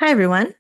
Hi everyone.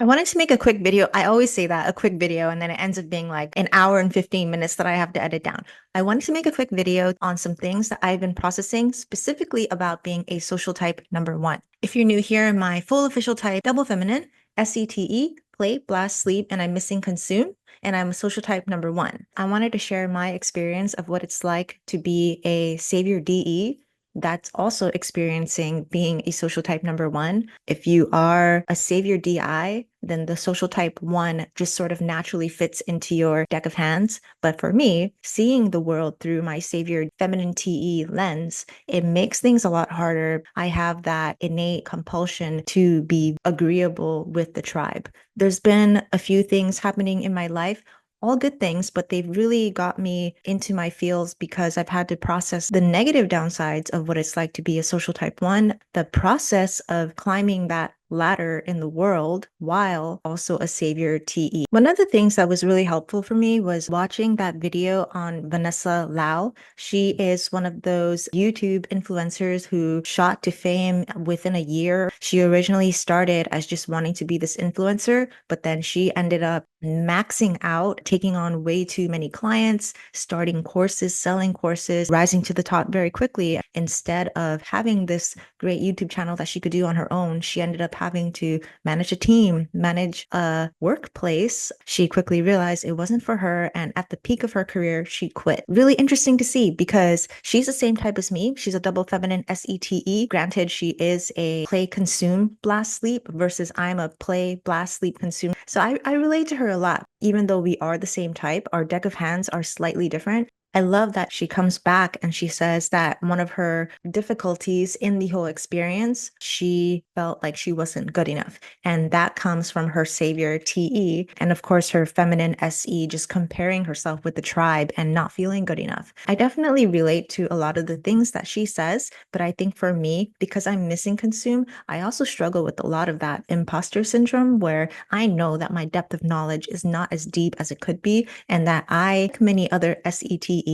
I wanted to make a quick video. I always say that, a quick video, and then it ends up being like an hour and 15 minutes that I have to edit down. I wanted to make a quick video on some things that I've been processing, specifically about being a social type number one. If you're new here, my full official type, double feminine, SETE, play, blast, sleep, and I'm missing consume. And I'm a social type number one. I wanted to share my experience of what it's like to be a savior DE that's also experiencing being a social type number one. If you are a savior DI, then the social type one just sort of naturally fits into your deck of hands. But for me, seeing the world through my savior feminine TE lens, it makes things a lot harder. I have that innate compulsion to be agreeable with the tribe. There's been a few things happening in my life, all good things, but they've really got me into my feels because I've had to process the negative downsides of what it's like to be a social type one, the process of climbing that ladder in the world while also a savior TE. One of the things that was really helpful for me was watching that video on Vanessa Lau. She is one of those YouTube influencers who shot to fame within a year. She originally started as just wanting to be this influencer, but then she ended up maxing out, taking on way too many clients, starting courses, selling courses, rising to the top very quickly. Instead of having this great YouTube channel that she could do on her own, she ended up having to manage a team, manage a workplace. She quickly realized it wasn't for her. And at the peak of her career, she quit. Really interesting to see because she's the same type as me. She's a double feminine SETE. Granted, she is a play consume blast sleep versus I'm a play blast sleep consume. So I relate to her a lot. Even though we are the same type, our deck of hands are slightly different. I love that she comes back and she says that one of her difficulties in the whole experience, she felt like she wasn't good enough. And that comes from her savior TE. And of course, her feminine SE, just comparing herself with the tribe and not feeling good enough. I definitely relate to a lot of the things that she says, but I think for me, because I'm missing consume, I also struggle with a lot of that imposter syndrome where I know that my depth of knowledge is not as deep as it could be, and that I, like many other SETEs,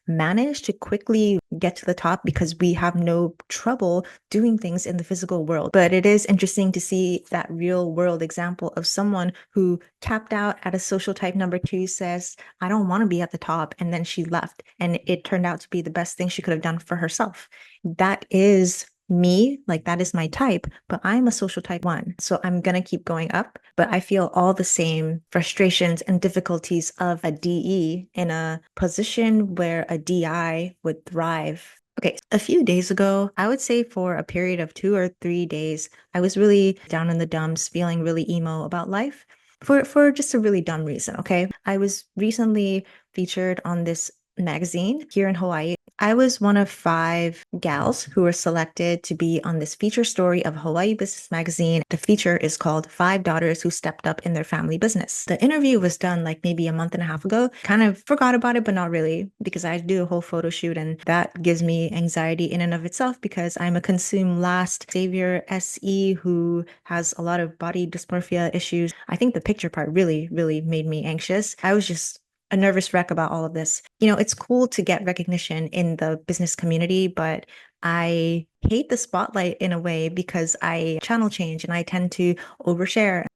manage to quickly get to the top because we have no trouble doing things in the physical world. But it is interesting to see that real world example of someone who tapped out at a social type number two, says, I don't want to be at the top. And then she left. And it turned out to be the best thing she could have done for herself. That is me, like that is my type, but I'm a social type one. So I'm gonna keep going up, but I feel all the same frustrations and difficulties of a DE in a position where a DI would thrive. Okay, a few days ago, I would say for a period of 2 or 3 days, I was really down in the dumps, feeling really emo about life for just a really dumb reason, okay? I was recently featured on this magazine here in Hawaii. I was one of 5 gals who were selected to be on this feature story of Hawaii Business Magazine. The feature is called 5 Daughters Who Stepped Up in Their Family Business. The interview was done like maybe a month and a half ago. Kind of forgot about it, but not really, because I do a whole photo shoot and that gives me anxiety in and of itself because I'm a consume last savior SE who has a lot of body dysmorphia issues. I think the picture part really, really made me anxious. I was just a nervous wreck about all of this. It's cool to get recognition in the business community, but I hate the spotlight in a way because I channel change and I tend to overshare.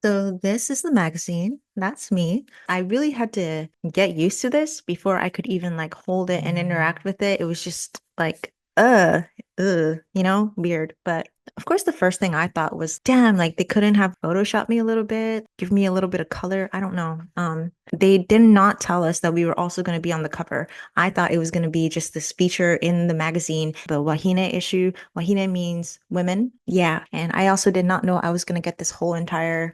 So this is the magazine. That's me. I really had to get used to this before I could even like hold it and interact with it. It was just like, weird. But of course, the first thing I thought was, damn, like they couldn't have photoshopped me a little bit, give me a little bit of color. I don't know. They did not tell us that we were also going to be on the cover. I thought it was going to be just this feature in the magazine, the Wahine issue. Wahine means women. Yeah. And I also did not know I was going to get this whole entire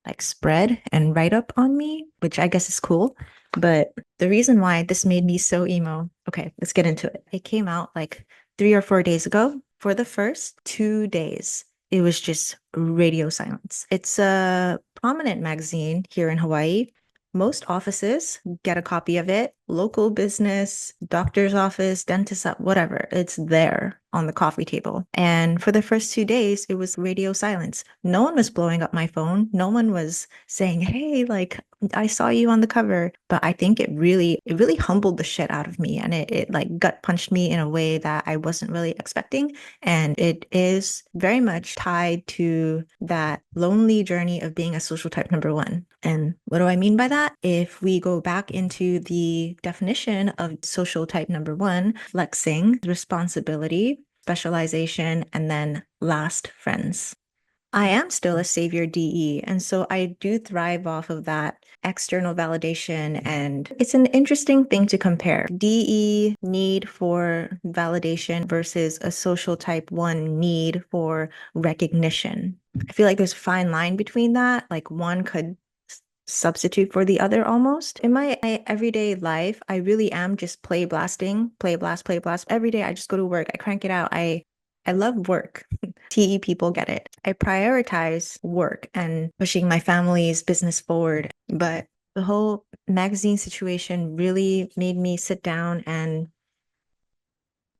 like spread and write up on me, which I guess is cool. But the reason why this made me so emo, okay, let's get into it. It came out like 3 or 4 days ago. For the first 2 days, it was just radio silence. It's a prominent magazine here in Hawaii. Most offices get a copy of it, local business, doctor's office, dentist, whatever. It's there on the coffee table. And for the first 2 days, it was radio silence. No one was blowing up my phone. No one was saying, hey, like, I saw you on the cover. But I think it really humbled the shit out of me. And it like gut punched me in a way that I wasn't really expecting. And it is very much tied to that lonely journey of being a social type number one. And what do I mean by that? If we go back into the definition of social type number one, flexing, responsibility, specialization, and then last, friends. I am still a savior DE. And so I do thrive off of that external validation. And it's an interesting thing to compare DE need for validation versus a social type one need for recognition. I feel like there's a fine line between that. Like one could substitute for the other almost. In my everyday life, I really am just play blast, play blast. Every day I just go to work, I crank it out. I love work. TE people get it. I prioritize work and pushing my family's business forward. But the whole magazine situation really made me sit down and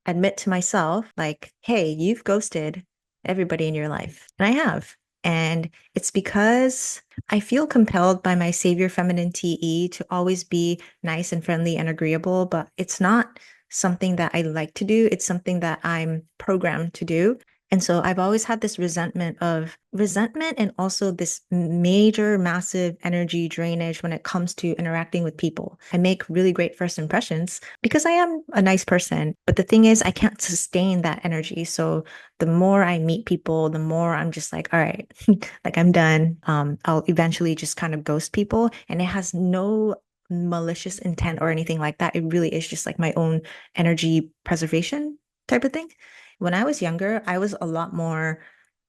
admit to myself, like, hey, you've ghosted everybody in your life. And I have. And it's because I feel compelled by my savior feminine TE to always be nice and friendly and agreeable, but it's not something that I like to do. It's something that I'm programmed to do. And so I've always had this resentment and also this major, massive energy drainage when it comes to interacting with people. I make really great first impressions because I am a nice person. But the thing is, I can't sustain that energy. So the more I meet people, the more I'm just like, all right, like I'm done. I'll eventually just kind of ghost people. And it has no malicious intent or anything like that. It really is just like my own energy preservation type of thing. When I was younger, I was a lot more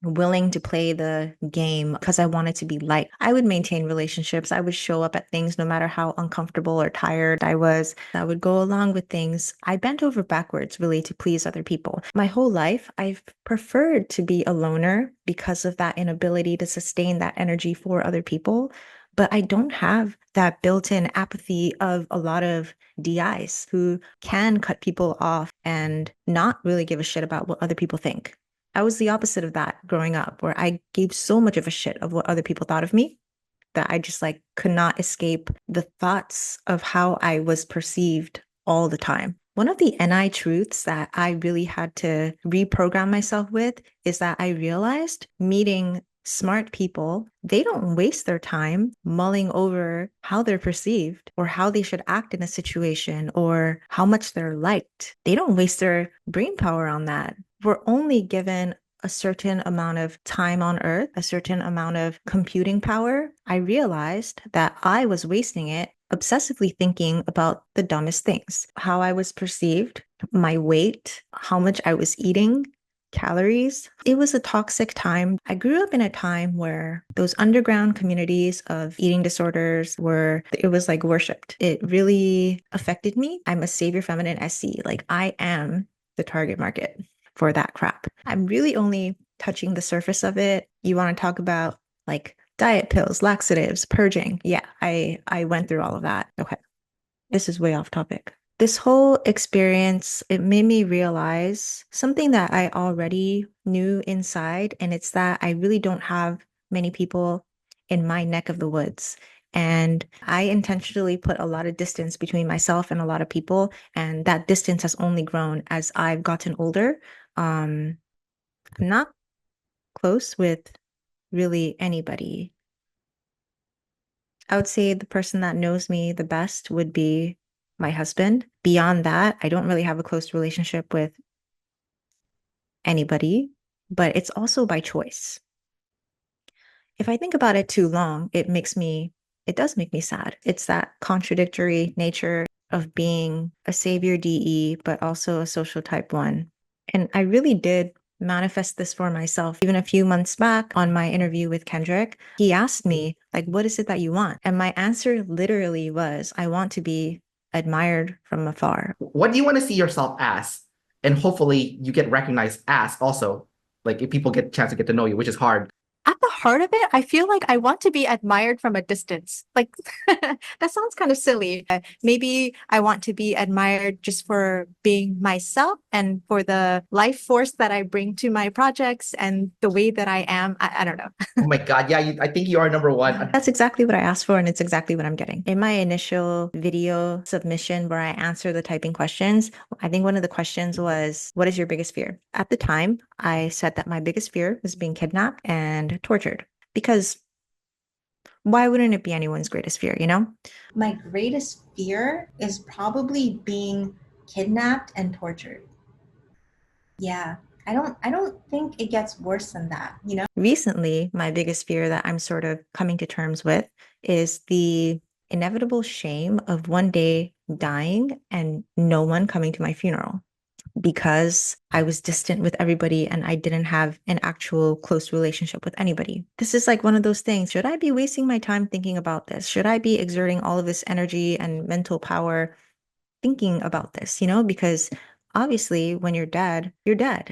willing to play the game because I wanted to be liked. I would maintain relationships. I would show up at things no matter how uncomfortable or tired I was. I would go along with things. I bent over backwards really to please other people. My whole life, I've preferred to be a loner because of that inability to sustain that energy for other people. But I don't have that built-in apathy of a lot of DIs who can cut people off and not really give a shit about what other people think. I was the opposite of that growing up, where I gave so much of a shit of what other people thought of me that I just like could not escape the thoughts of how I was perceived all the time. One of the NI truths that I really had to reprogram myself with is that I realized meeting smart people, they don't waste their time mulling over how they're perceived or how they should act in a situation or how much they're liked. They don't waste their brain power on that. We're only given a certain amount of time on earth, a certain amount of computing power. I realized that I was wasting it obsessively thinking about the dumbest things, how I was perceived, my weight, how much I was eating, calories. It was a toxic time. I grew up in a time where those underground communities of eating disorders it was like worshipped. It really affected me. I'm a savior feminine SC. Like I am the target market for that crap. I'm really only touching the surface of it. You want to talk about like diet pills, laxatives, purging. Yeah, I went through all of that. Okay. This is way off topic. This whole experience, it made me realize something that I already knew inside, and it's that I really don't have many people in my neck of the woods. And I intentionally put a lot of distance between myself and a lot of people, and that distance has only grown as I've gotten older. I'm not close with really anybody. I would say the person that knows me the best would be my husband. Beyond that, I don't really have a close relationship with anybody, but it's also by choice. If I think about it too long, it does make me sad. It's that contradictory nature of being a savior DE, but also a social type one. And I really did manifest this for myself. Even a few months back on my interview with Kendrick, he asked me, like, what is it that you want? And my answer literally was, I want to be admired from afar. What do you want to see yourself as? And hopefully you get recognized as also, like if people get a chance to get to know you, which is hard. At the part of it, I feel like I want to be admired from a distance. Like that sounds kind of silly. Maybe I want to be admired just for being myself and for the life force that I bring to my projects and the way that I am. I don't know. Oh my God. Yeah, I think you are number one. That's exactly what I asked for, and it's exactly what I'm getting. In my initial video submission where I answer the typing questions, I think one of the questions was, what is your biggest fear? At the time, I said that my biggest fear was being kidnapped and tortured because why wouldn't it be anyone's greatest fear, you know? My greatest fear is probably being kidnapped and tortured. Yeah. I don't think it gets worse than that, you know? Recently, my biggest fear that I'm sort of coming to terms with is the inevitable shame of one day dying and no one coming to my funeral because I was distant with everybody and I didn't have an actual close relationship with anybody. This is like one of those things. Should I be wasting my time thinking about this? Should I be exerting all of this energy and mental power thinking about this, you know, because obviously when you're dead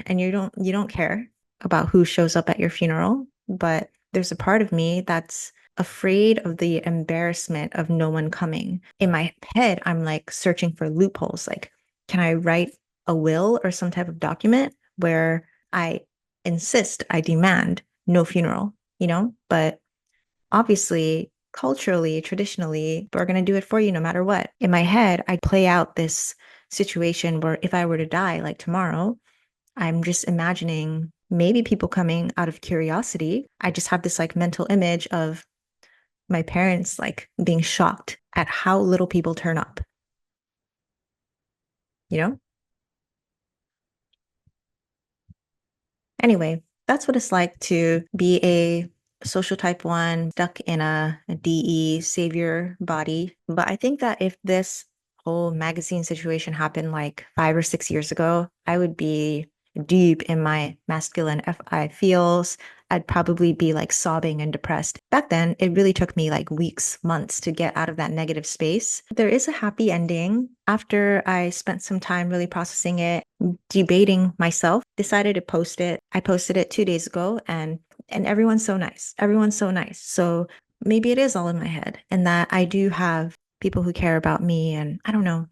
and you don't care about who shows up at your funeral, but there's a part of me that's afraid of the embarrassment of no one coming. In my head, I'm like searching for loopholes. Like, can I write a will or some type of document where I insist, I demand no funeral, you know? But obviously, culturally, traditionally, we're going to do it for you no matter what. In my head, I play out this situation where if I were to die like tomorrow, I'm just imagining maybe people coming out of curiosity. I just have this like mental image of my parents like being shocked at how little people turn up, you know? Anyway, that's what it's like to be a social type one stuck in a DE savior body. But I think that if this whole magazine situation happened like 5 or 6 years ago, I would be deep in my masculine FI feels. I'd probably be like sobbing and depressed. Back then, it really took me like weeks, months to get out of that negative space. There is a happy ending. After I spent some time really processing it, debating myself, decided to post it. I posted it 2 days ago and everyone's so nice. Everyone's so nice. So maybe it is all in my head and that I do have people who care about me and I don't know.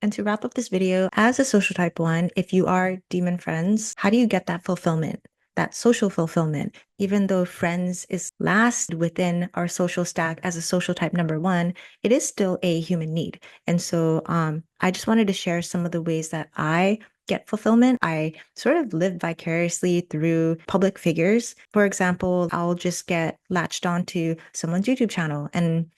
And to wrap up this video, as a social type one, if you are demon friends, how do you get that fulfillment? That social fulfillment, even though friends is last within our social stack as a social type number one, it is still a human need. And so I just wanted to share some of the ways that I get fulfillment. I sort of live vicariously through public figures. For example, I'll just get latched onto someone's YouTube channel and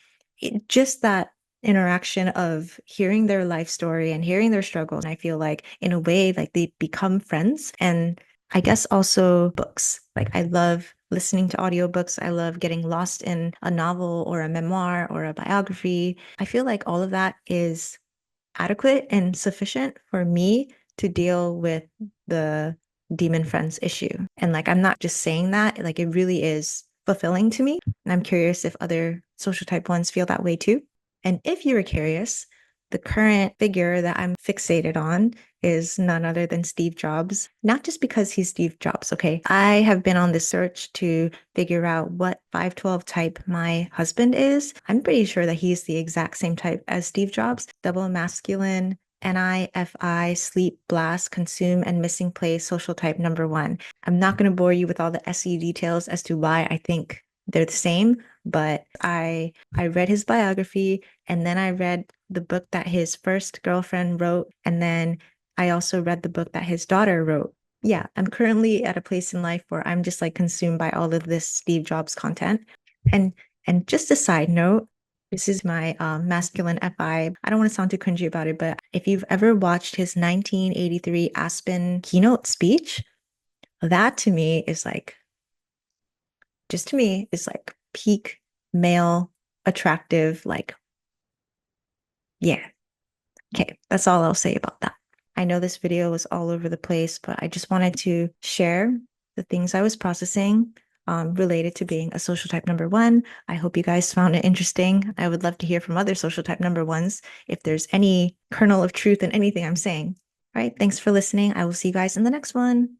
just that interaction of hearing their life story and hearing their struggles. And I feel like in a way, like they become friends. And I guess also books. Like I love listening to audiobooks. I love getting lost in a novel or a memoir or a biography. I feel like all of that is adequate and sufficient for me to deal with the demon friends issue. And like, I'm not just saying that, like, it really is fulfilling to me. And I'm curious if other social type ones feel that way too. And if you were curious, the current figure that I'm fixated on is none other than Steve Jobs. Not just because he's Steve Jobs, okay? I have been on this search to figure out what 512 type my husband is. I'm pretty sure that he's the exact same type as Steve Jobs, double masculine, NIFI, sleep, blast, consume, and missing place, social type number one. I'm not going to bore you with all the SE details as to why I think they're the same, but I read his biography and then I read the book that his first girlfriend wrote and then I also read the book that his daughter wrote. Yeah, I'm currently at a place in life where I'm just like consumed by all of this Steve Jobs content. And and just a side note, this is my masculine FI. I don't want to sound too cringy about it, but if you've ever watched his 1983 Aspen keynote speech, that to me is like, just to me, is like peak male attractive, like, yeah. Okay, that's all I'll say about that. I know this video was all over the place, but I just wanted to share the things I was processing related to being a social type number one. I hope you guys found it interesting. I would love to hear from other social type number ones if there's any kernel of truth in anything I'm saying. All right, thanks for listening. I will see you guys in the next one.